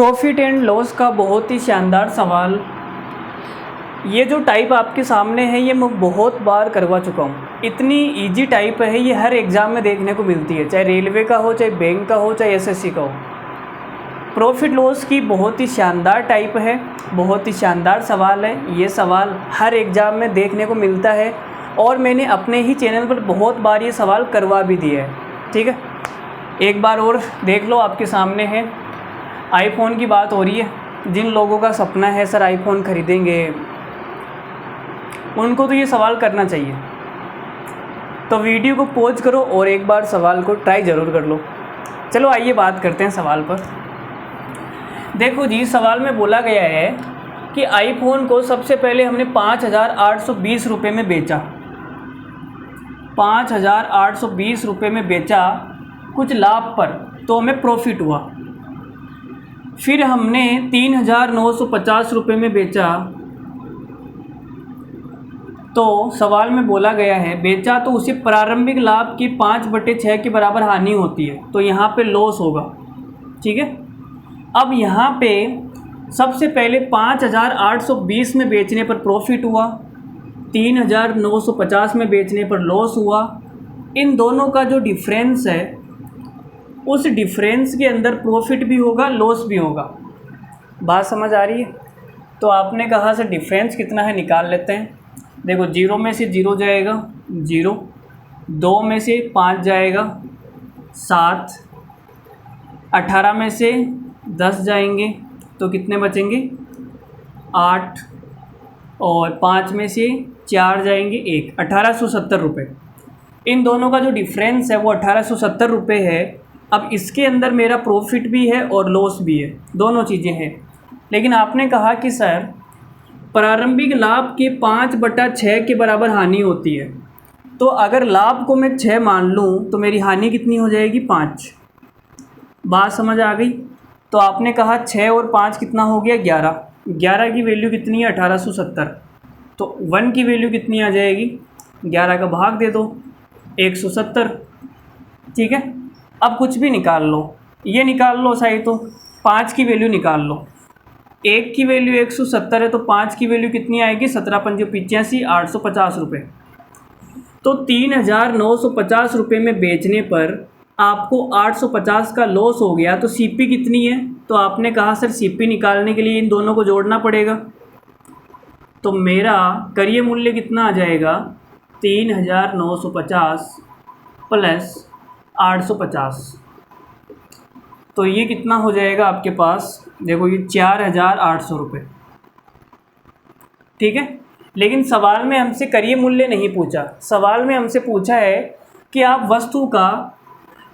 Profit and loss का बहुत ही शानदार सवाल। ये जो टाइप आपके सामने है ये मैं बहुत बार करवा चुका हूँ। इतनी इजी टाइप है, ये हर एग्ज़ाम में देखने को मिलती है, चाहे रेलवे का हो, चाहे बैंक का हो, चाहे एसएससी का हो। प्रॉफिट लॉस की बहुत ही शानदार टाइप है, बहुत ही शानदार सवाल है। ये सवाल हर एग्ज़ाम में देखने को मिलता है और मैंने अपने ही चैनल पर बहुत बार ये सवाल करवा भी दिया है। ठीक है, एक बार और देख लो, आपके सामने है। आईफ़ोन की बात हो रही है। जिन लोगों का सपना है सर आईफ़ोन ख़रीदेंगे, उनको तो ये सवाल करना चाहिए। तो वीडियो को पॉज करो और एक बार सवाल को ट्राई ज़रूर कर लो। चलो आइए बात करते हैं सवाल पर। देखो जी, सवाल में बोला गया है कि आईफ़ोन को सबसे पहले हमने 5,820 रुपये में बेचा। 5,820 रुपये में बेचा कुछ लाभ पर, तो हमें प्रॉफिट हुआ। फिर हमने 3,950 रुपये में बेचा, तो सवाल में बोला गया है बेचा तो उसे प्रारंभिक लाभ की 5/6 के बराबर हानि होती है, तो यहाँ पे लॉस होगा। ठीक है, अब यहाँ पे सबसे पहले 5,820 में बेचने पर प्रॉफिट हुआ, 3,950 में बेचने पर लॉस हुआ। इन दोनों का जो डिफरेंस है, उस डिफरेंस के अंदर प्रॉफिट भी होगा, लॉस भी होगा। बात समझ आ रही है? तो आपने कहा सर डिफरेंस कितना है, निकाल लेते हैं। देखो, 0 में से 0 जाएगा 0, 2 में से 5 जाएगा 7, 18 में से 10 जाएंगे तो कितने बचेंगे 8, और 5 में से 4 जाएंगे 1, 1870 रुपये। इन दोनों का जो डिफरेंस है वो 1870 रुपये है। अब इसके अंदर मेरा प्रॉफिट भी है और लॉस भी है, दोनों चीज़ें हैं। लेकिन आपने कहा कि सर प्रारंभिक लाभ के 5/6 के बराबर हानि होती है, तो अगर लाभ को मैं 6 मान लूँ तो मेरी हानि कितनी हो जाएगी 5। बात समझ आ गई? तो आपने कहा 6 और 5 कितना हो गया 11। 11 की वैल्यू कितनी है 1870, तो 1 की वैल्यू कितनी आ जाएगी, 11 का भाग दे दो 170। ठीक है, अब कुछ भी निकाल लो, ये निकाल लो सही, तो 5 की वैल्यू निकाल लो। 1 की वैल्यू 170 है, तो 5 की वैल्यू कितनी आएगी 17×5 = 850 रुपये। तो 3,950 रुपये में बेचने पर आपको 850 का लॉस हो गया, तो सीपी कितनी है? तो आपने कहा सर सीपी निकालने के लिए इन दोनों को जोड़ना पड़ेगा। तो मेरा क्रय मूल्य कितना आ जाएगा 3,950 प्लस 850, तो ये कितना हो जाएगा आपके पास, देखो ये 4,800 रुपये। ठीक है, लेकिन सवाल में हमसे क्रय मूल्य नहीं पूछा, सवाल में हमसे पूछा है कि आप वस्तु का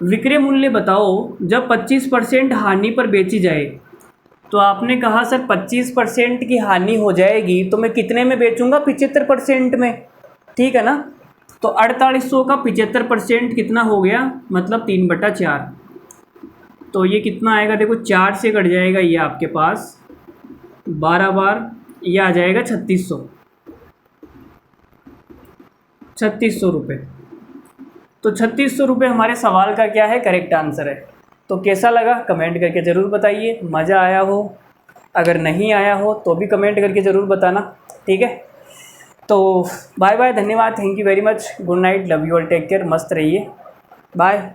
विक्रय मूल्य बताओ जब 25% हानि पर बेची जाए। तो आपने कहा सर 25% की हानि हो जाएगी तो मैं कितने में बेचूंगा 75% में। ठीक है ना, तो 4800 का 75% कितना हो गया, मतलब 3/4। तो ये कितना आएगा, देखो 4 से कट जाएगा ये आपके पास 12 बार, ये आ जाएगा 3600 रुपये। तो 3600 रुपये हमारे सवाल का क्या है, करेक्ट आंसर है। तो कैसा लगा कमेंट करके ज़रूर बताइए, मज़ा आया हो, अगर नहीं आया हो तो भी कमेंट करके ज़रूर बताना। ठीक है, तो बाय बाय, धन्यवाद, thank you very much, good night, love you all, take care, मस्त रहिए, बाय।